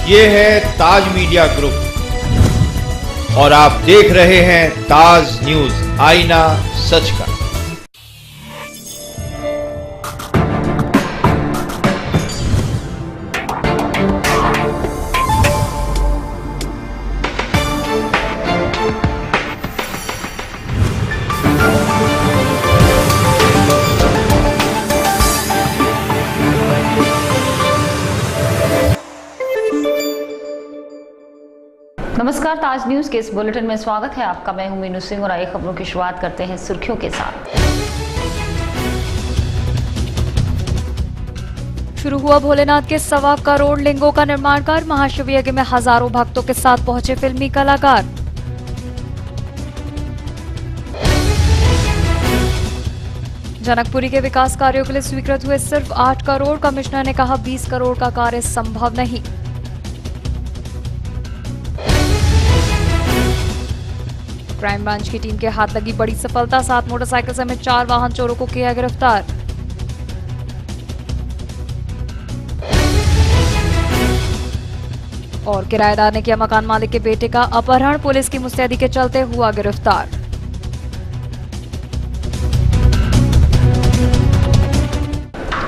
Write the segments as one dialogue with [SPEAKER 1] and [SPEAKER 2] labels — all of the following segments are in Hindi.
[SPEAKER 1] ये है ताज मीडिया ग्रुप और आप देख रहे हैं ताज न्यूज, आईना सच का।
[SPEAKER 2] नमस्कार, ताज न्यूज के इस बुलेटिन में स्वागत है आपका। मैं हूं मीनू सिंह और आइए खबरों की शुरुआत करते हैं सुर्खियों के साथ।
[SPEAKER 3] शुरू हुआ भोलेनाथ के 1.25 करोड़ लिंगों का निर्माण कार्य। महाशिव यज्ञ में हजारों भक्तों के साथ पहुंचे फिल्मी कलाकार। जनकपुरी के विकास कार्यों के लिए स्वीकृत हुए सिर्फ 8 करोड़। कमिश्नर ने कहा 20 करोड़ का कार्य संभव नहीं। क्राइम ब्रांच की टीम के हाथ लगी बड़ी सफलता। 7 मोटरसाइकिल समेत 4 वाहन चोरों को किया गिरफ्तार। और किराएदार ने किया मकान मालिक के बेटे का अपहरण। पुलिस की मुस्तैदी के चलते हुआ गिरफ्तार।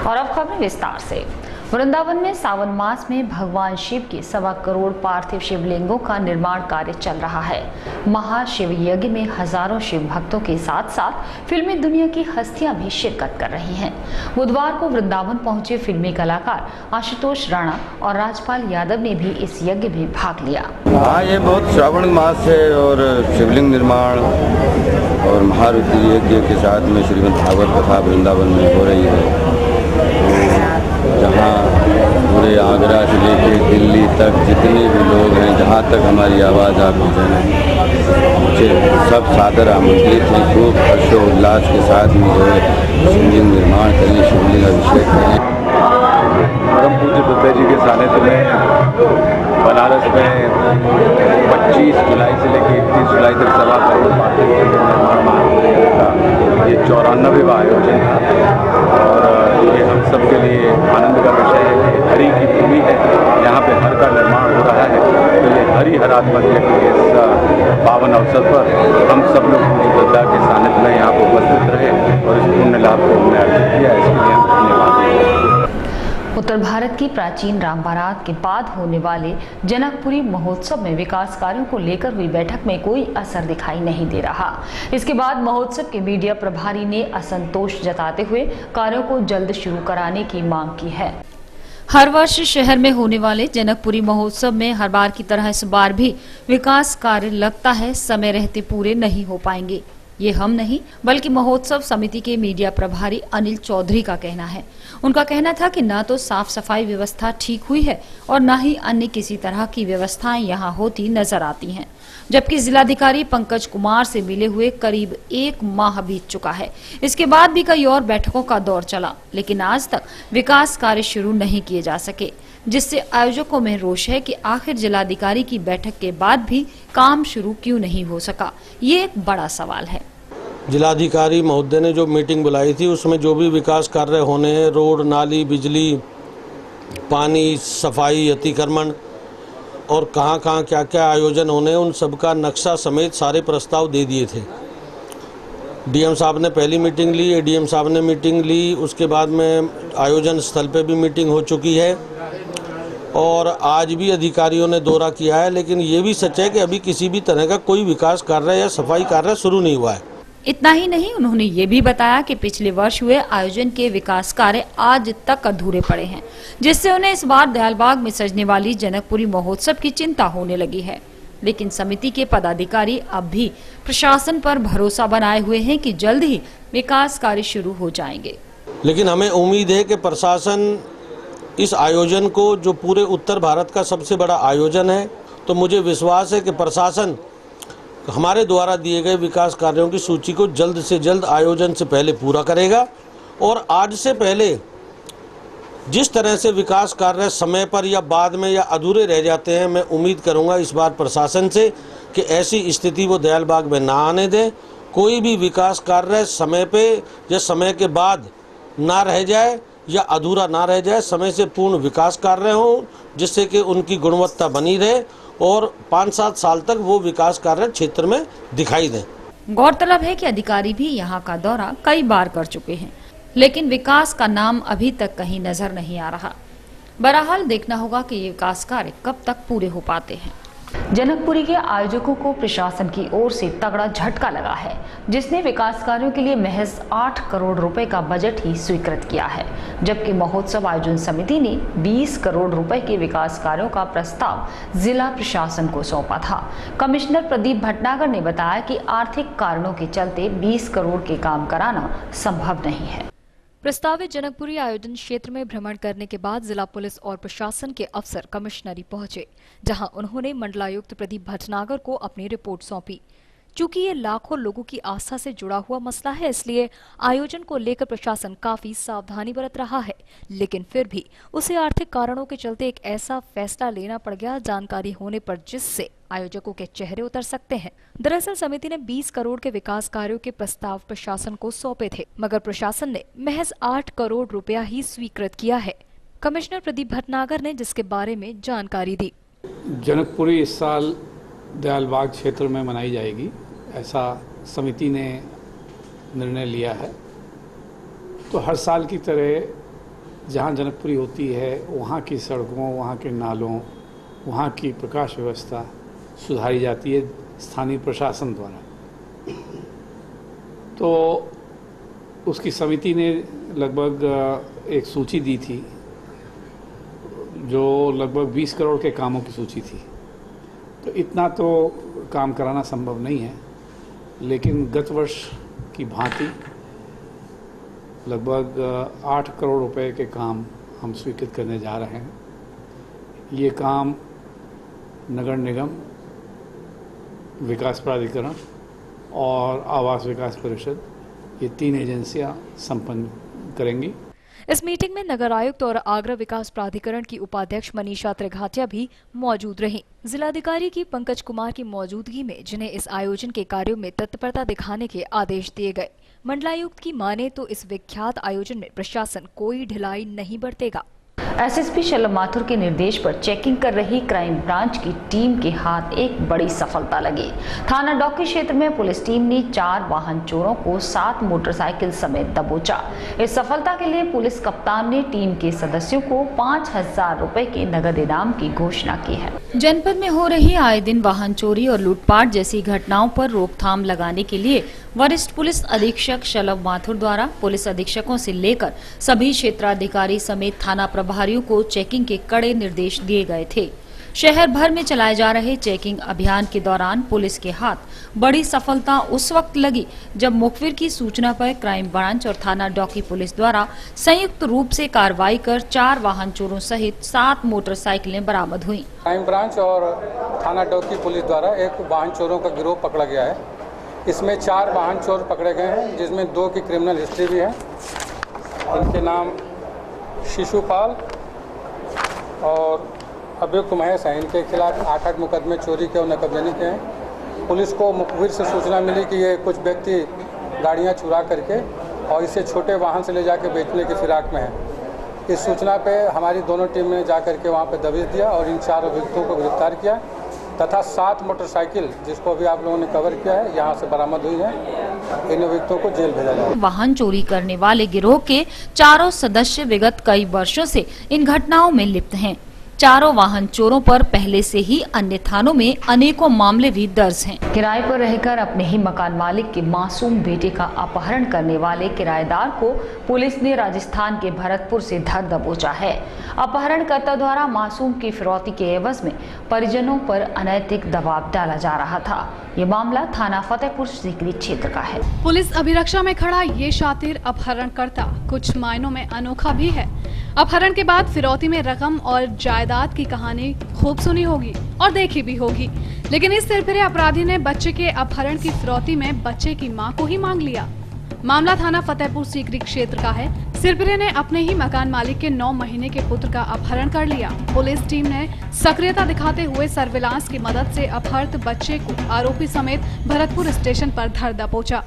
[SPEAKER 2] और अब खबरें विस्तार से। वृंदावन में सावन मास में भगवान शिव के 1.25 करोड़ पार्थिव शिवलिंगों का निर्माण कार्य चल रहा है। महाशिव यज्ञ में हजारों शिव भक्तों के साथ साथ फिल्मी दुनिया की हस्तियां भी शिरकत कर रही हैं। बुधवार को वृंदावन पहुंचे फिल्मी कलाकार आशुतोष राणा और राजपाल यादव ने भी इस यज्ञ में भाग लिया।
[SPEAKER 4] हाँ, ये बहुत श्रावण मास है और शिवलिंग निर्माण और महारुद्र यज्ञ के साथ में श्रीमद् भागवत कथा वृंदावन में हो रही है। जहाँ पूरे आगरा से लेकर दिल्ली तक जितने भी लोग हैं, जहाँ तक हमारी आवाज़ आप मुझे सब सादर आमंत्रित हैं। खूब हर्षोल्लास के साथ में जो है शिवलिंग निर्माण करें, शिवलिंग अभिषेक करें। परम पूज्य बुद्ध जी के सानिध्य में बनारस में 25 जुलाई से लेकर 31 जुलाई तक 1.25 करोड़ पार्थिव निर्माण महाकुंभ का ये 94वां आयोजन है। और ये हम सब के लिए आनंद का विषय है कि हरि की भूमि है, यहाँ पे हर का निर्माण हो रहा है। तो ये हरिहरात्मक यज्ञ के इस पावन अवसर पर हम सब लोग पूज्य बुद्ध के सानिध्य में यहाँ पर उपस्थित रहे और इस पुण्य लाभ को हमने अर्जित किया। इसके लिए हम धन्यवाद।
[SPEAKER 2] उत्तर भारत की प्राचीन राम बारात के बाद होने वाले जनकपुरी महोत्सव में विकास कार्यों को लेकर हुई बैठक में कोई असर दिखाई नहीं दे रहा। इसके बाद महोत्सव के मीडिया प्रभारी ने असंतोष जताते हुए कार्यों को जल्द शुरू कराने की मांग की है। हर वर्ष शहर में होने वाले जनकपुरी महोत्सव में हर बार की तरह इस बार भी विकास कार्य लगता है समय रहते पूरे नहीं हो पाएंगे। ये हम नहीं बल्कि महोत्सव समिति के मीडिया प्रभारी अनिल चौधरी का कहना है। उनका कहना था कि न तो साफ सफाई व्यवस्था ठीक हुई है और न ही अन्य किसी तरह की व्यवस्थाएं यहाँ होती नजर आती हैं। जबकि जिलाधिकारी पंकज कुमार से मिले हुए करीब 1 माह बीत चुका है। इसके बाद भी कई और बैठकों का दौर चला, लेकिन आज तक विकास कार्य शुरू नहीं किए जा सके, जिससे आयोजकों में रोष है कि आखिर जिलाधिकारी की बैठक के बाद भी काम शुरू क्यों नहीं हो सका। ये एक बड़ा सवाल है।
[SPEAKER 5] जिलाधिकारी महोदय ने जो मीटिंग बुलाई थी उसमें जो भी विकास कार्य होने हैं, रोड, नाली, बिजली, पानी, सफाई, अतिक्रमण और कहाँ कहाँ क्या क्या आयोजन होने हैं, उन सब का नक्शा समेत सारे प्रस्ताव दे दिए थे। डीएम साहब ने पहली मीटिंग ली, एडीएम साहब ने मीटिंग ली, उसके बाद में आयोजन स्थल पे भी मीटिंग हो चुकी है और आज भी अधिकारियों ने दौरा किया है। लेकिन ये भी सच है कि अभी किसी भी तरह का कोई विकास कार्य या सफाई कार्य शुरू नहीं हुआ है।
[SPEAKER 2] इतना ही नहीं, उन्होंने ये भी बताया कि पिछले वर्ष हुए आयोजन के विकास कार्य आज तक अधूरे पड़े हैं, जिससे उन्हें इस बार दयालबाग में सजने वाली जनकपुरी महोत्सव की चिंता होने लगी है। लेकिन समिति के पदाधिकारी अब भी प्रशासन पर भरोसा बनाए हुए हैं कि जल्द ही विकास कार्य शुरू हो जाएंगे।
[SPEAKER 5] लेकिन हमें उम्मीद है कि प्रशासन इस आयोजन को, जो पूरे उत्तर भारत का सबसे बड़ा आयोजन है, तो मुझे विश्वास है कि प्रशासन हमारे द्वारा दिए गए विकास कार्यों की सूची को जल्द से जल्द आयोजन से पहले पूरा करेगा। और आज से पहले जिस तरह से विकास कार्य समय पर या बाद में या अधूरे रह जाते हैं, मैं उम्मीद करूंगा इस बार प्रशासन से कि ऐसी स्थिति वो दयालबाग में ना आने दें। कोई भी विकास कार्य समय पे या समय के बाद ना रह जाए, या अधूरा ना रह जाए, समय से पूर्ण विकास कार्य हों, जिससे कि उनकी गुणवत्ता बनी रहे और 5-7 साल तक वो विकास कार्य क्षेत्र में दिखाई दें।
[SPEAKER 2] गौरतलब है कि अधिकारी भी यहां का दौरा कई बार कर चुके हैं, लेकिन विकास का नाम अभी तक कहीं नजर नहीं आ रहा। बहरहाल देखना होगा कि ये विकास कार्य कब तक पूरे हो पाते हैं। जनकपुरी के आयोजकों को प्रशासन की ओर से तगड़ा झटका लगा है, जिसने विकास कार्यों के लिए महज 8 करोड़ रुपए का बजट ही स्वीकृत किया है, जबकि महोत्सव आयोजन समिति ने 20 करोड़ रुपए के विकास कार्यों का प्रस्ताव जिला प्रशासन को सौंपा था। कमिश्नर प्रदीप भटनागर ने बताया कि आर्थिक कारणों के चलते 20 करोड़ के काम कराना संभव नहीं है।
[SPEAKER 3] प्रस्तावित जनकपुरी आयोजन क्षेत्र में भ्रमण करने के बाद जिला पुलिस और प्रशासन के अफसर कमिश्नरी पहुंचे, जहां उन्होंने मंडलायुक्त प्रदीप भटनागर को अपनी रिपोर्ट सौंपी। चूंकि ये लाखों लोगों की आस्था से जुड़ा हुआ मसला है, इसलिए आयोजन को लेकर प्रशासन काफी सावधानी बरत रहा है, लेकिन फिर भी उसे आर्थिक कारणों के चलते एक ऐसा फैसला लेना पड़ गया जानकारी होने पर जिससे आयोजकों के चेहरे उतर सकते हैं। दरअसल समिति ने 20 करोड़ के विकास कार्यों के प्रस्ताव प्रशासन को सौंपे थे, मगर प्रशासन ने महज 8 करोड़ रुपया ही स्वीकृत किया है। कमिश्नर प्रदीप भटनागर ने जिसके बारे में जानकारी दी।
[SPEAKER 6] जनकपुरी इस साल दयालबाग क्षेत्र में मनाई जाएगी, ऐसा समिति ने निर्णय लिया है। तो हर साल की तरह जहां जनकपुरी होती है वहां की सड़कों, वहां के नालों, वहां की प्रकाश व्यवस्था सुधारी जाती है स्थानीय प्रशासन द्वारा। तो उसकी समिति ने लगभग एक सूची दी थी, जो लगभग 20 करोड़ के कामों की सूची थी। तो इतना तो काम कराना संभव नहीं है, लेकिन गत वर्ष की भांति लगभग 8 करोड़ रुपए के काम हम स्वीकृत करने जा रहे हैं। ये काम नगर निगम, विकास प्राधिकरण और आवास विकास परिषद, ये 3 एजेंसियां संपन्न करेंगी।
[SPEAKER 3] इस मीटिंग में नगर आयुक्त और आगरा विकास प्राधिकरण की उपाध्यक्ष मनीषा त्रिघाटिया भी मौजूद रहीं। जिलाधिकारी की पंकज कुमार की मौजूदगी में जिन्हें इस आयोजन के कार्यों में तत्परता दिखाने के आदेश दिए गए। मंडलायुक्त की माने तो इस विख्यात आयोजन में प्रशासन कोई ढिलाई नहीं बरतेगा।
[SPEAKER 2] एसएसपी शलभ माथुर के निर्देश पर चेकिंग कर रही क्राइम ब्रांच की टीम के हाथ एक बड़ी सफलता लगी। थाना डॉकी क्षेत्र में पुलिस टीम ने 4 वाहन चोरों को 7 मोटरसाइकिल समेत दबोचा। इस सफलता के लिए पुलिस कप्तान ने टीम के सदस्यों को 5000 रुपए के नगद इनाम की घोषणा की है। जनपद में हो रही आए दिन वाहन चोरी और लूटपाट जैसी घटनाओं पर रोकथाम लगाने के लिए वरिष्ठ पुलिस अधीक्षक शलभ माथुर द्वारा पुलिस अधीक्षकों से लेकर सभी क्षेत्राधिकारी समेत थाना प्रभारियों को चेकिंग के कड़े निर्देश दिए गए थे। शहर भर में चलाए जा रहे चेकिंग अभियान के दौरान पुलिस के हाथ बड़ी सफलता उस वक्त लगी जब मुखबिर की सूचना पर क्राइम ब्रांच और थाना डॉकी पुलिस द्वारा संयुक्त रूप से कार्रवाई कर 4 वाहन चोरों सहित 7 मोटरसाइकिलें बरामद हुई।
[SPEAKER 7] क्राइम ब्रांच और थाना डॉकी पुलिस द्वारा एक वाहन चोरों का गिरोह पकड़ा गया है। इसमें 4 वाहन चोर पकड़े गए हैं, जिसमें 2 की क्रिमिनल हिस्ट्री भी है। इनके नाम शिशुपाल और अभियुक्त महेश हैं। इनके खिलाफ 8 मुकदमे चोरी के और नकबजनी के हैं। पुलिस को मुखबिर से सूचना मिली कि ये कुछ व्यक्ति गाड़ियां चुरा करके और इसे छोटे वाहन से ले जाकर बेचने की फिराक में है। इस सूचना पे हमारी दोनों टीम ने जा करके वहाँ पे दबिश दिया और इन 4 अभियुक्तों को गिरफ्तार किया तथा 7 मोटरसाइकिल, जिसको भी आप लोगों ने कवर किया है, यहाँ से बरामद हुई है। इन अभियुक्तों को जेल भेजा जाएगा।
[SPEAKER 2] वाहन चोरी करने वाले गिरोह के 4 सदस्य विगत कई वर्षों से इन घटनाओं में लिप्त हैं। 4 वाहन चोरों पर पहले से ही अन्य थानों में अनेकों मामले भी दर्ज हैं। किराए पर रहकर अपने ही मकान मालिक के मासूम बेटे का अपहरण करने वाले किराएदार को पुलिस ने राजस्थान के भरतपुर से धर दबोचा है। अपहरणकर्ता द्वारा मासूम की फिरौती के एवज में परिजनों पर अनैतिक दबाव डाला जा रहा था। ये मामला थाना फतेहपुर सीकरी क्षेत्र का है।
[SPEAKER 8] पुलिस अभिरक्षा में खड़ा ये शातिर अपहरणकर्ता कुछ मायनों में अनोखा भी है। अपहरण के बाद फिरौती में रकम और जायदाद की कहानी खूब सुनी होगी और देखी भी होगी, लेकिन इस सिरफिरे अपराधी ने बच्चे के अपहरण की फिरौती में बच्चे की मां को ही मांग लिया। मामला थाना फतेहपुर सीकरी क्षेत्र का है। सिरफिरे ने अपने ही मकान मालिक के 9 महीने के पुत्र का अपहरण कर लिया। पुलिस टीम ने सक्रियता दिखाते हुए सर्विलांस की मदद से अपहृत बच्चे को आरोपी समेत भरतपुर स्टेशन पर धर दबोचा।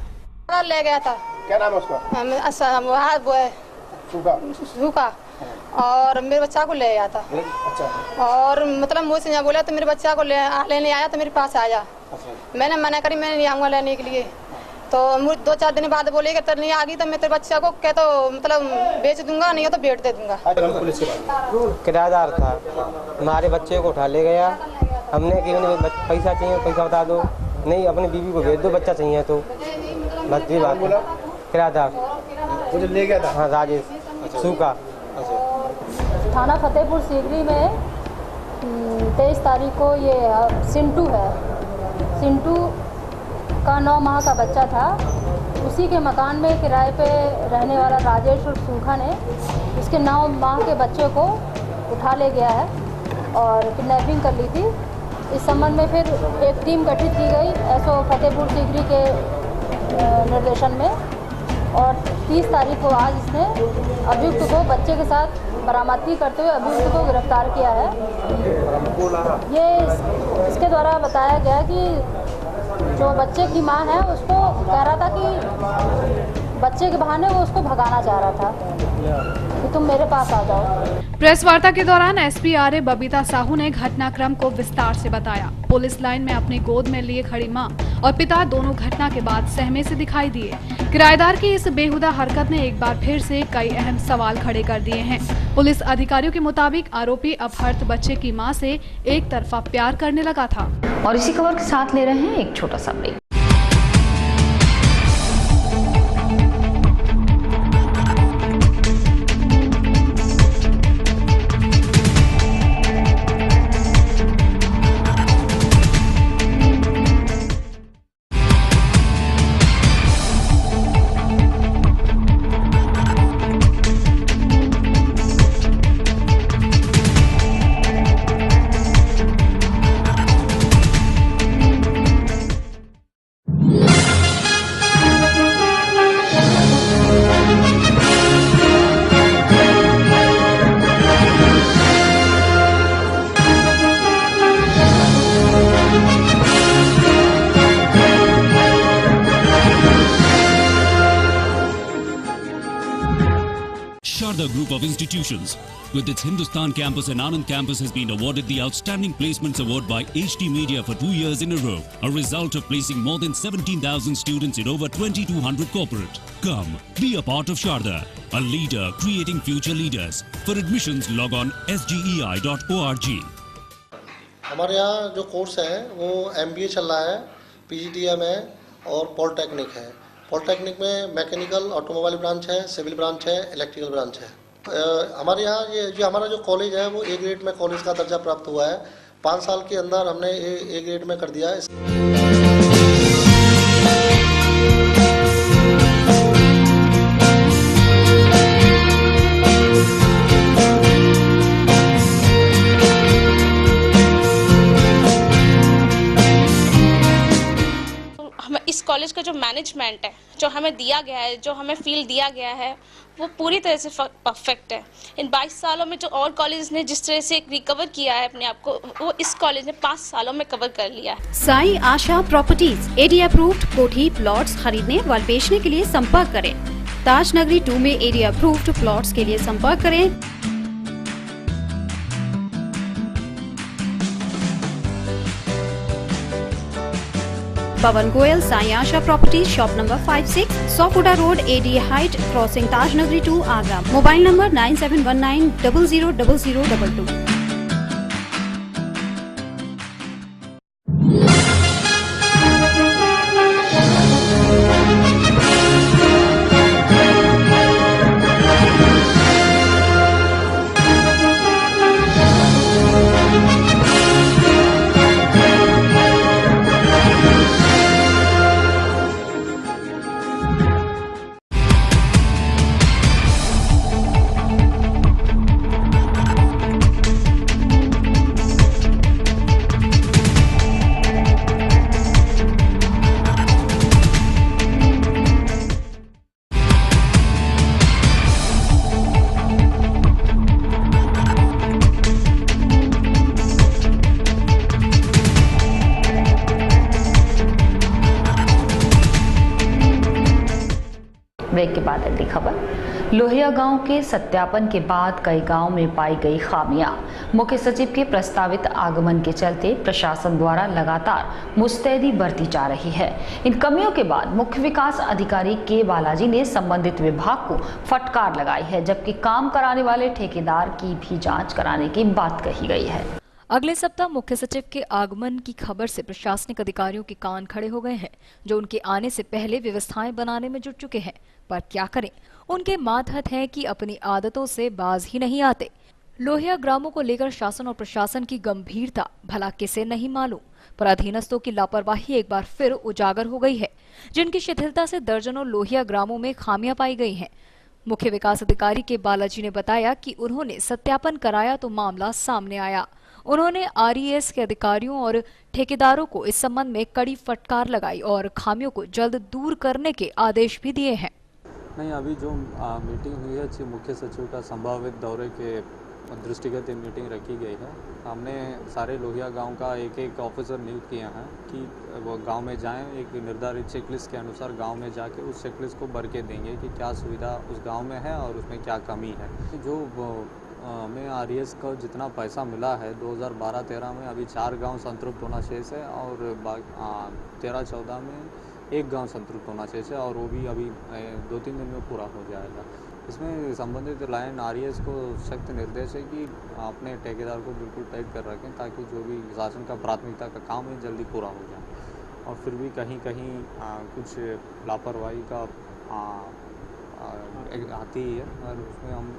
[SPEAKER 9] ले गया था।
[SPEAKER 10] क्या नाम है उसका?
[SPEAKER 9] सूखा और मेरे बच्चा को ले आया था। अच्छा। और मतलब मुझसे यहाँ बोला तो मेरे बच्चा को लेने आया तो मेरे पास आया। अच्छा। मैंने मना करी, मैं नहीं आऊँगा लेने के लिए। तो मुझे 2-4 दिन बाद बोले कि नहीं आ गई तो मैं तेरे बच्चा को क्या तो मतलब बेच दूंगा, नहीं हो तो बेच दे दूंगा।
[SPEAKER 10] किराएदार था, हमारे बच्चे को उठा ले गया। हमने कि पैसा चाहिए, पैसा बता दो। नहीं, अपनी बीवी को भेज दो, बच्चा चाहिए तो बस ये बात। किराएदार
[SPEAKER 11] मुझे ले गया था।
[SPEAKER 10] हाँ, राजेश। अच्छा। सूखा।
[SPEAKER 12] थाना फतेहपुर सीकरी में 23 तारीख को ये सिंटू है, सिंटू का 9 माह का बच्चा था। उसी के मकान में किराए पे रहने वाला राजेश और सूखा ने उसके 9 माह के बच्चे को उठा ले गया है और किडनैपिंग कर ली थी। इस संबंध में फिर एक टीम गठित की गई एसओ फतेहपुर सीकरी के निर्देशन में और 30 तारीख को आज इसने अभियुक्त को बच्चे के साथ बरामदगी करते हुए अभियुक्त को गिरफ्तार किया है। ये इसके द्वारा बताया गया कि जो बच्चे की मां है उसको कह रहा था कि बच्चे के बहाने वो उसको भगाना चाह रहा था कि तुम मेरे पास आ जाओ।
[SPEAKER 8] प्रेस वार्ता के दौरान एसपी आरए बबीता साहू ने घटनाक्रम को विस्तार से बताया। पुलिस लाइन में अपनी गोद में लिए खड़ी मां और पिता दोनों घटना के बाद सहमे से दिखाई दिए। किराएदार की इस बेहुदा हरकत ने एक बार फिर से कई अहम सवाल खड़े कर दिए हैं। पुलिस अधिकारियों के मुताबिक आरोपी अपहृत बच्चे की मां से एक तरफा प्यार करने लगा था।
[SPEAKER 2] और इसी खबर के साथ ले रहे हैं एक छोटा सा break.
[SPEAKER 13] Sharda Group of Institutions, with its Hindustan campus and Anand campus, has been awarded the Outstanding Placements Award by HT Media for 2 years in a row, a result of placing more than 17,000 students in over 2,200 corporate. Come, be a part of Sharda, a leader creating future leaders. For admissions, log on sgei.org.
[SPEAKER 14] हमारे यहाँ जो कोर्स है वो MBA चल रहा है, PGDM है और पॉलिटेक्निक है। पॉलिटेक्निक में मैकेनिकल, ऑटोमोबाइल ब्रांच है, सिविल ब्रांच है, इलेक्ट्रिकल ब्रांच है। हमारे यहाँ ये जो हमारा जो कॉलेज है वो A ग्रेड में कॉलेज का दर्जा प्राप्त हुआ है। 5 साल के अंदर हमने A ग्रेड में कर दिया है।
[SPEAKER 15] इस कॉलेज का जो मैनेजमेंट है, जो हमें दिया गया है, जो हमें फील दिया गया है, वो पूरी तरह से परफेक्ट है। इन 22 सालों में जो और कॉलेज ने जिस तरह से रिकवर किया है अपने आप को, वो इस कॉलेज ने 5 सालों में कवर कर लिया है।
[SPEAKER 16] Sai Asha properties AD approved कोठी प्लॉट्स खरीदने व बेचने के लिए संपर्क करें। ताज नगरी 2 में AD अप्रूव्ड प्लॉट्स के लिए संपर्क करें। Pawan Goyal, Sai Asha properties, shop number 56, Sopuda road, AD height, crossing Taj Nagari 2, Agra. Mobile number 9719000022।
[SPEAKER 2] Break के बाद अगली खबर। लोहिया गांव के सत्यापन के बाद कई गांव में पाई गई खामियां। मुख्य सचिव के प्रस्तावित आगमन के चलते प्रशासन द्वारा लगातार मुस्तैदी बरती जा रही है। इन कमियों के बाद मुख्य विकास अधिकारी के बालाजी ने संबंधित विभाग को फटकार लगाई है, जबकि काम कराने वाले ठेकेदार की भी जांच कराने की बात कही गई है।
[SPEAKER 3] अगले सप्ताह मुख्य सचिव के आगमन की खबर से प्रशासनिक अधिकारियों के कान खड़े हो गए हैं, जो उनके आने से पहले व्यवस्थाएं बनाने में जुट चुके हैं। पर क्या करें, उनके मातहत है कि अपनी आदतों से बाज ही नहीं आते। लोहिया ग्रामों को लेकर शासन और प्रशासन की गंभीरता भला किसे नहीं मालूम, पर अधीनस्थों की लापरवाही एक बार फिर उजागर हो गई है, जिनकी शिथिलता से दर्जनों लोहिया ग्रामों में खामियां पाई गई हैं। मुख्य विकास अधिकारी के बालाजी ने बताया कि उन्होंने सत्यापन कराया तो मामला सामने आया। उन्होंने आरईएस के अधिकारियों और ठेकेदारों को इस संबंध में कड़ी फटकार लगाई और खामियों को जल्द दूर करने के आदेश भी दिए हैं।
[SPEAKER 11] नहीं, अभी जो मीटिंग हुई है मुख्य सचिव का संभावित दौरे के दृष्टिगत ये मीटिंग रखी गई है। हमने सारे लोहिया गांव का एक एक ऑफिसर नियुक्त किया है कि वो गांव में जाएं, एक निर्धारित चेकलिस्ट के अनुसार गांव में जाके उस चेकलिस्ट को भर के देंगे कि क्या सुविधा उस गांव में है और उसमें क्या कमी है। जो हमें आरईएस का जितना पैसा मिला है 2012-13 में अभी 4 गांव संतृप्त होना शेष है और 13-14 में एक गांव संतृप्त होना शेष है और वो भी अभी 2-3 दिन में पूरा हो जाएगा। इसमें संबंधित लाइन आरईएस को सख्त निर्देश है कि अपने ठेकेदार को बिल्कुल टाइट कर रखें ताकि जो भी शासन का प्राथमिकता का काम है जल्दी पूरा हो जाए। और फिर भी कहीं कहीं कुछ लापरवाही का आती ही है और उसमें हम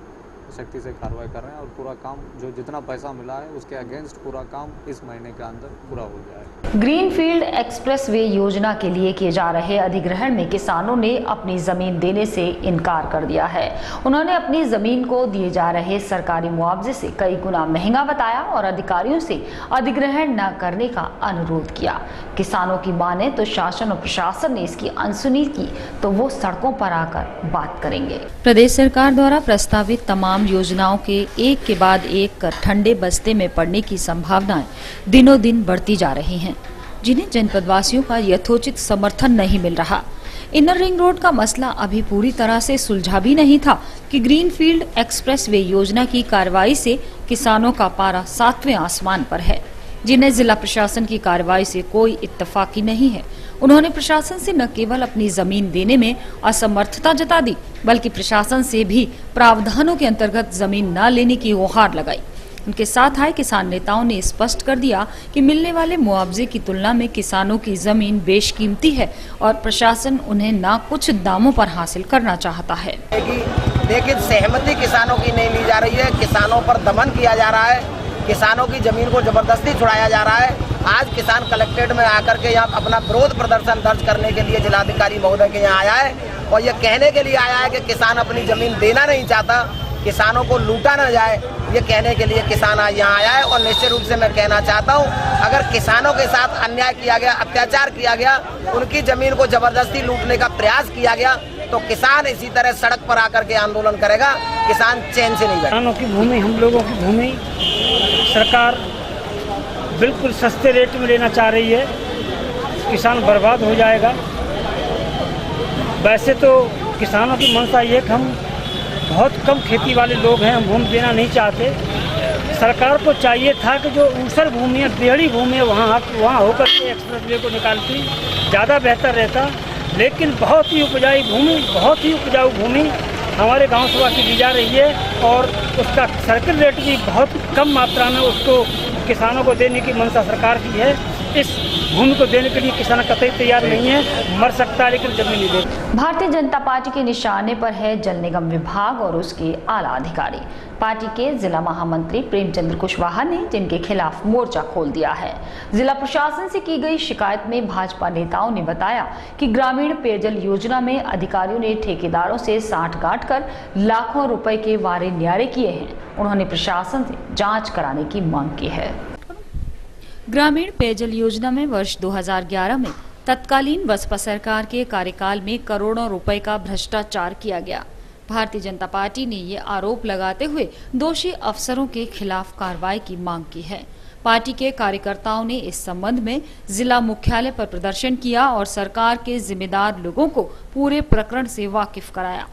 [SPEAKER 11] सख्ती से कार्रवाई कर रहे हैं और पूरा काम जो जितना पैसा मिला है उसके अगेंस्ट पूरा काम इस महीने के अंदर पूरा हो जाए।
[SPEAKER 2] ग्रीनफील्ड एक्सप्रेसवे योजना के लिए किए जा रहे अधिग्रहण में किसानों ने अपनी जमीन देने से इनकार कर दिया है। उन्होंने अपनी जमीन को दिए जा रहे सरकारी मुआवजे से कई गुना महंगा बताया और अधिकारियों से अधिग्रहण न करने का अनुरोध किया। किसानों की माने तो शासन और प्रशासन ने इसकी अनसुनी की तो वो सड़कों पर आकर बात करेंगे। प्रदेश सरकार द्वारा प्रस्तावित तमाम योजनाओं के एक के बाद एक कर ठंडे बस्ते में पड़ने की संभावनाएं दिनों दिन बढ़ती जा रही हैं, जिन्हें जनपद वासियों का यथोचित समर्थन नहीं मिल रहा। इनर रिंग रोड का मसला अभी पूरी तरह से सुलझा भी नहीं था कि ग्रीनफील्ड एक्सप्रेसवे योजना की कार्रवाई से किसानों का पारा 7वें आसमान पर है, जिन्हें जिला प्रशासन की कार्रवाई से कोई इत्तेफाकी नहीं है। उन्होंने प्रशासन से न केवल अपनी जमीन देने में असमर्थता जता दी, बल्कि प्रशासन से भी प्रावधानों के अंतर्गत जमीन न लेने की गुहार लगाई। उनके साथ आए किसान नेताओं ने स्पष्ट कर दिया कि मिलने वाले मुआवजे की तुलना में किसानों की जमीन बेशकीमती है और प्रशासन उन्हें ना कुछ दामों पर हासिल करना चाहता है।
[SPEAKER 17] लेकिन सहमति किसानों की नहीं ली जा रही है, किसानों पर दमन किया जा रहा है, किसानों की जमीन को जबरदस्ती छुड़ाया जा रहा है। आज किसान कलेक्ट्रेट में आकर के यहाँ अपना विरोध प्रदर्शन दर्ज करने के लिए जिलाधिकारी महोदय के यहाँ आया है और ये कहने के लिए आया है कि किसान अपनी जमीन देना नहीं चाहता, किसानों को लूटा न जाए, ये कहने के लिए किसान आज यहाँ आया है। और निश्चित रूप से मैं कहना चाहता हूँ, अगर किसानों के साथ अन्याय किया गया, अत्याचार किया गया, उनकी जमीन को जबरदस्ती लूटने का प्रयास किया गया, तो किसान इसी तरह सड़क पर आकर के आंदोलन करेगा। किसान चैन से नहीं बैठेगा।
[SPEAKER 18] किसानों की भूमि, हम लोगों की भूमि सरकार बिल्कुल सस्ते रेट में लेना चाह रही है, किसान बर्बाद हो जाएगा। वैसे तो किसानों की मंशा ये कि हम बहुत कम खेती वाले लोग हैं, हम भूमि देना नहीं चाहते। सरकार को चाहिए था कि जो ऊसर भूमि है, बेहड़ी भूमि है, वहाँ होकर के एक्सप्रेसवे को निकालती ज़्यादा बेहतर रहता। लेकिन बहुत ही उपजाऊ भूमि हमारे गांव सभा की दी जा रही है और उसका सर्किल रेट भी बहुत कम मात्रा में उसको किसानों को देने की मंशा सरकार की है। इस भूमि को देने के लिए किसान कतई तैयार नहीं है, मर सकता है लेकिन जमीन नहीं दे।
[SPEAKER 2] भारतीय जनता पार्टी के निशाने पर है जल निगम विभाग और उसके आला अधिकारी। पार्टी के जिला महामंत्री प्रेमचंद्र कुशवाहा ने जिनके खिलाफ मोर्चा खोल दिया है। जिला प्रशासन से की गई शिकायत में भाजपा नेताओं ने बताया कि ग्रामीण पेयजल योजना में अधिकारियों ने ठेकेदारों से साठगांठ कर लाखों रुपए के वारे न्यारे किए हैं। उन्होंने प्रशासन से जांच कराने की मांग की है। ग्रामीण पेयजल योजना में वर्ष 2011 में तत्कालीन बसपा सरकार के कार्यकाल में करोड़ों रुपए का भ्रष्टाचार किया गया। भारतीय जनता पार्टी ने ये आरोप लगाते हुए दोषी अफसरों के खिलाफ कार्रवाई की मांग की है। पार्टी के कार्यकर्ताओं ने इस संबंध में जिला मुख्यालय पर प्रदर्शन किया और सरकार के जिम्मेदार लोगों को पूरे प्रकरण से वाकिफ कराया।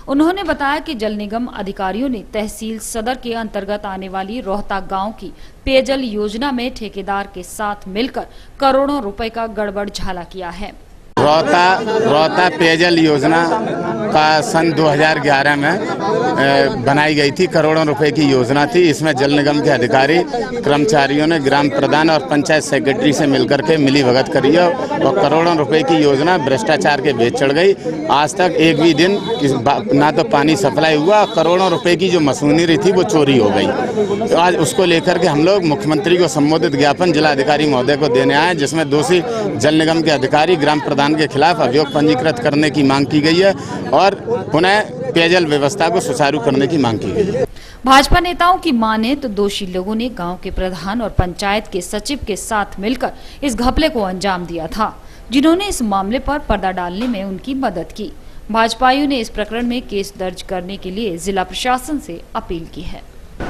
[SPEAKER 2] उन्होंने बताया कि जल निगम अधिकारियों ने तहसील सदर के अंतर्गत आने वाली रोहता गांव की पेयजल योजना में ठेकेदार के साथ मिलकर करोड़ों रुपए का गड़बड़ झाला किया है।
[SPEAKER 19] रोहता पेयजल योजना का सन 2011 में बनाई गई थी। करोड़ों रुपए की योजना थी। इसमें जल निगम के अधिकारी कर्मचारियों ने ग्राम प्रधान और पंचायत सेक्रेटरी से मिलकर के मिली भगत करी है और करोड़ों रुपए की योजना भ्रष्टाचार के भेद चढ़ गई। आज तक एक भी दिन ना तो पानी सप्लाई हुआ, करोड़ों रुपए की जो मशीनरी थी वो चोरी हो गई। तो आज उसको लेकर के हम लोग मुख्यमंत्री को संबोधित ज्ञापन जिला अधिकारी महोदय को देने आए, जिसमें दोषी जल निगम के अधिकारी ग्राम प्रधान के खिलाफ अभियोग पंजीकृत करने की मांग की गई है और पुनः पेयजल व्यवस्था को सुचारू करने की मांग की गई है।
[SPEAKER 2] भाजपा नेताओं की माने तो दोषी लोगों ने गांव के प्रधान और पंचायत के सचिव के साथ मिलकर इस घपले को अंजाम दिया था, जिन्होंने इस मामले पर पर्दा डालने में उनकी मदद की। भाजपाइयों ने इस प्रकरण में केस दर्ज करने के लिए जिला प्रशासन से अपील की है।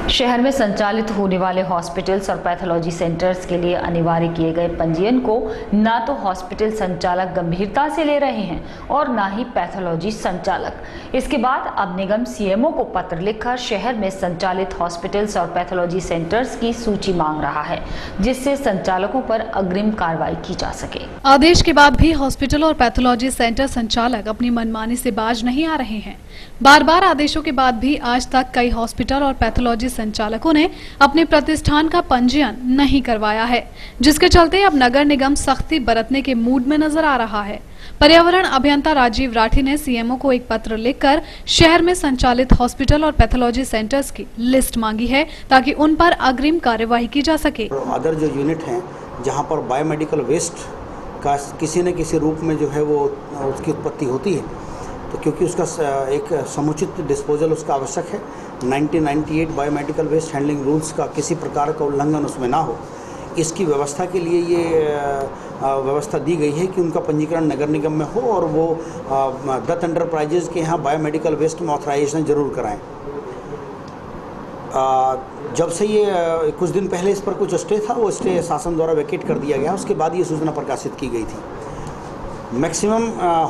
[SPEAKER 2] शहर में संचालित होने वाले हॉस्पिटल्स और पैथोलॉजी सेंटर्स के लिए अनिवार्य किए गए पंजीयन को न तो हॉस्पिटल संचालक गंभीरता से ले रहे हैं और न ही पैथोलॉजी संचालक। इसके बाद अब निगम सीएमओ को पत्र लिखकर शहर में संचालित हॉस्पिटल्स और पैथोलॉजी सेंटर्स की सूची मांग रहा है, जिससे संचालकों पर अग्रिम कार्रवाई की जा सके।
[SPEAKER 8] आदेश के बाद भी हॉस्पिटल और पैथोलॉजी सेंटर संचालक अपनी मनमानी से बाज नहीं आ रहे हैं। बार बार आदेशों के बाद भी आज तक कई हॉस्पिटल और पैथोलॉजी संचालकों ने अपने प्रतिष्ठान का पंजीयन नहीं करवाया है, जिसके चलते अब नगर निगम सख्ती बरतने के मूड में नजर आ रहा है। पर्यावरण अभियंता राजीव राठी ने सीएमओ को एक पत्र लिखकर शहर में संचालित हॉस्पिटल और पैथोलॉजी सेंटर्स की लिस्ट मांगी है, ताकि उन पर अग्रिम कार्यवाही की जा सके।
[SPEAKER 20] अदर जो यूनिट हैं जहां पर बायोमेडिकल वेस्ट का किसी न किसी रूप में जो है वो उसकी उत्पत्ति होती है, तो क्योंकि उसका एक समुचित डिस्पोजल उसका आवश्यक है। 1998 बायोमेडिकल वेस्ट हैंडलिंग रूल्स का किसी प्रकार का उल्लंघन उसमें ना हो, इसकी व्यवस्था के लिए ये व्यवस्था दी गई है कि उनका पंजीकरण नगर निगम में हो और वो दत्त एंटरप्राइजेज के यहाँ बायोमेडिकल वेस्ट में ऑथराइजेशन जरूर कराएं। जब से ये कुछ दिन पहले इस पर कुछ स्टे था, वो स्टे शासन द्वारा वैकेट कर दिया गया। उसके बाद ये सूचना प्रकाशित की गई थी। मैक्सिमम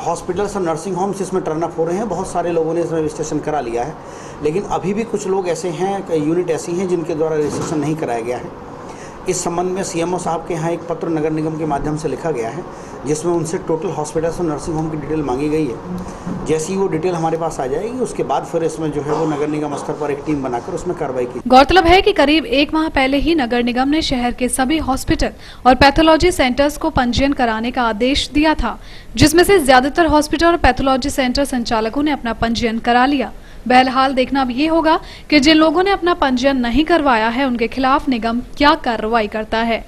[SPEAKER 20] हॉस्पिटल्स और नर्सिंग होम्स इसमें टर्न अप हो रहे हैं। बहुत सारे लोगों ने इसमें रजिस्ट्रेशन करा लिया है, लेकिन अभी भी कुछ लोग ऐसे हैं, यूनिट ऐसी हैं जिनके द्वारा रजिस्ट्रेशन नहीं कराया गया है। इस संबंध में सीएमओ साहब के यहाँ एक पत्र नगर निगम के माध्यम से लिखा गया है, जिसमें उनसे टोटल हॉस्पिटल्स और नर्सिंग होम की डिटेल मांगी गई है। जैसे ही वो डिटेल हमारे पास आ जाएगी, उसके बाद फिर इसमें जो है वो नगर निगम स्तर पर एक टीम बनाकर उसमें कार्रवाई की।
[SPEAKER 8] गौरतलब है कि करीब 1 माह पहले ही नगर निगम ने शहर के सभी हॉस्पिटल और पैथोलॉजी सेंटर्स को पंजीयन कराने का आदेश दिया था, जिसमें से ज्यादातर हॉस्पिटल और पैथोलॉजी सेंटर संचालकों ने अपना पंजीयन करा लिया। बहरहाल देखना अब ये होगा कि जिन लोगों ने अपना पंजीयन नहीं करवाया है, उनके खिलाफ निगम क्या कार्रवाई करता है।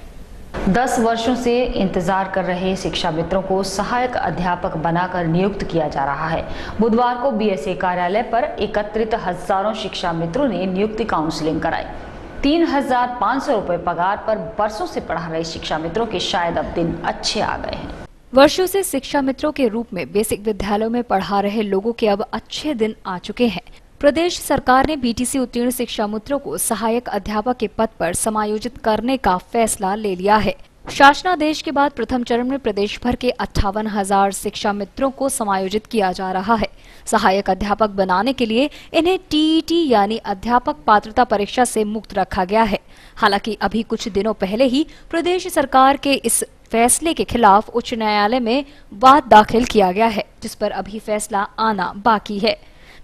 [SPEAKER 2] 10 वर्षों से इंतजार कर रहे शिक्षा मित्रों को सहायक अध्यापक बनाकर नियुक्त किया जा रहा है। बुधवार को बीएसए कार्यालय पर एकत्रित हजारों शिक्षा मित्रों ने नियुक्ति काउंसलिंग कराई। 3,500 रुपए पगार पर बरसों से पढ़ा रहे शिक्षा मित्रों के शायद अब दिन अच्छे आ गए हैं।
[SPEAKER 3] वर्षों से शिक्षा मित्रों के रूप में बेसिक विद्यालयों में पढ़ा रहे लोगों के अब अच्छे दिन आ चुके हैं। प्रदेश सरकार ने बीटीसी उत्तीर्ण शिक्षा मित्रों को सहायक अध्यापक के पद पर समायोजित करने का फैसला ले लिया है। शासनादेश के बाद प्रथम चरण में प्रदेश भर के 58,000 शिक्षा मित्रों को समायोजित किया जा रहा है। सहायक अध्यापक बनाने के लिए इन्हें टीईटी यानी अध्यापक पात्रता परीक्षा से मुक्त रखा गया है। हालांकि अभी कुछ दिनों पहले ही प्रदेश सरकार के इस फैसले के खिलाफ उच्च न्यायालय में वाद दाखिल किया गया है, जिस पर अभी फैसला आना बाकी है।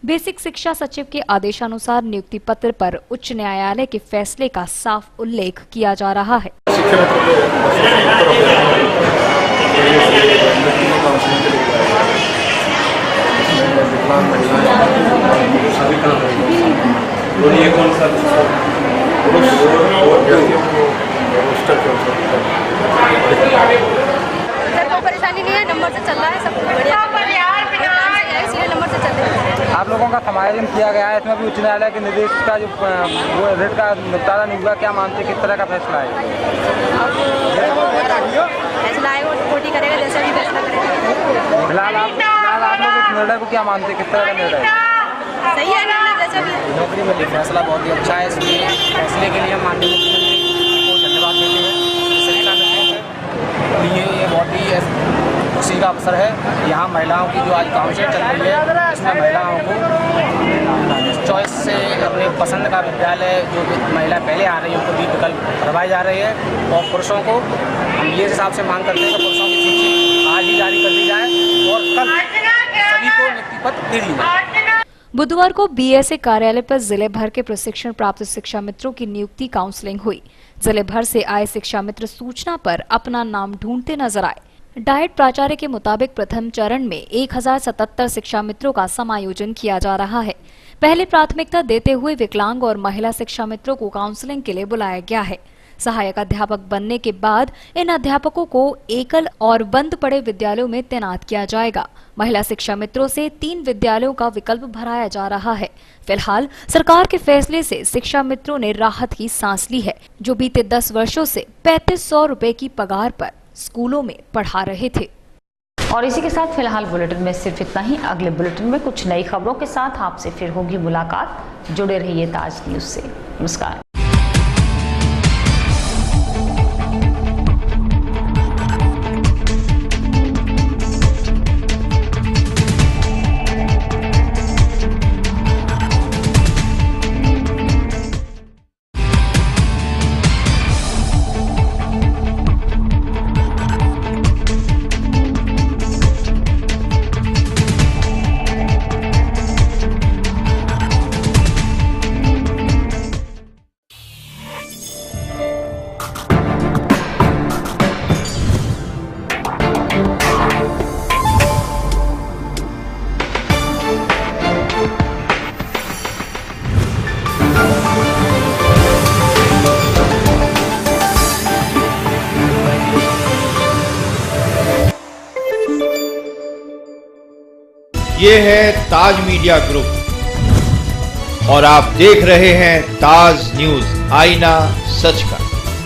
[SPEAKER 3] बेसिक शिक्षा सचिव के आदेशानुसार नियुक्ति पत्र पर उच्च न्यायालय के फैसले का साफ उल्लेख किया जा रहा है।
[SPEAKER 12] परेशानी नहीं है, नंबर से चल रहा है, सब बढ़िया नंबर से चल रहा है।
[SPEAKER 21] आप लोगों का समायोजन किया गया है, इसमें भी उच्च न्यायालय के निर्देश का जो रेट का निपटारा नहीं हुआ, क्या मानते हैं किस तरह का फैसला है?
[SPEAKER 12] फैसला है वो कोर्ट ही करेगा, जैसा भी फैसला करेगा।
[SPEAKER 21] फिलहाल आप लोग इस निर्णय को क्या मानते हैं, किस तरह का निर्णय है?
[SPEAKER 12] सही है ना, जैसा भी
[SPEAKER 21] नौकरी में फैसला बहुत ही अच्छा है। इसलिए फैसले के लिए माननीय मुख्यमंत्री को धन्यवाद देते हैं। ये बहुत ही खुशी का अवसर है यहाँ महिलाओं की जो आज काउंसलिंग चल रही है, इसमें महिलाओं को चॉइस से अपने पसंद का विद्यालय जो महिला पहले आ रही है उनको भी विकल्प करवाए जा रहे हैं। और पुरुषों को हम ये हिसाब से मांग करते हैं कि पुरुषों की सूची आज ही जारी कर दी जाए और कल सभी को नियुक्ति पत्र दे दी जाए।
[SPEAKER 3] बुधवार को बीएसए कार्यालय पर जिले भर के प्रशिक्षण प्राप्त शिक्षा मित्रों की नियुक्ति काउंसलिंग हुई। जिले भर से आए शिक्षा मित्र सूचना पर अपना नाम ढूंढते नजर आए। डाइट प्राचार्य के मुताबिक प्रथम चरण में 1077 शिक्षा मित्रों का समायोजन किया जा रहा है। पहले प्राथमिकता देते हुए विकलांग और महिला शिक्षा मित्रों को काउंसलिंग के लिए बुलाया गया है। सहायक अध्यापक बनने के बाद इन अध्यापकों को एकल और बंद पड़े विद्यालयों में तैनात किया जाएगा। महिला शिक्षा मित्रों से 3 विद्यालयों का विकल्प भराया जा रहा है। फिलहाल सरकार के फैसले से शिक्षा मित्रों ने राहत की सांस ली है, जो बीते 10 वर्षों से 3500 रुपए की पगार पर स्कूलों में पढ़ा रहे थे।
[SPEAKER 2] और इसी के साथ फिलहाल बुलेटिन में सिर्फ इतना ही। अगले बुलेटिन में कुछ नई खबरों के साथ आपसे फिर होगी मुलाकात। जुड़े रहिए ताज न्यूज से। नमस्कार।
[SPEAKER 1] ये है ताज मीडिया ग्रुप और आप देख रहे हैं ताज न्यूज, आईना सच का।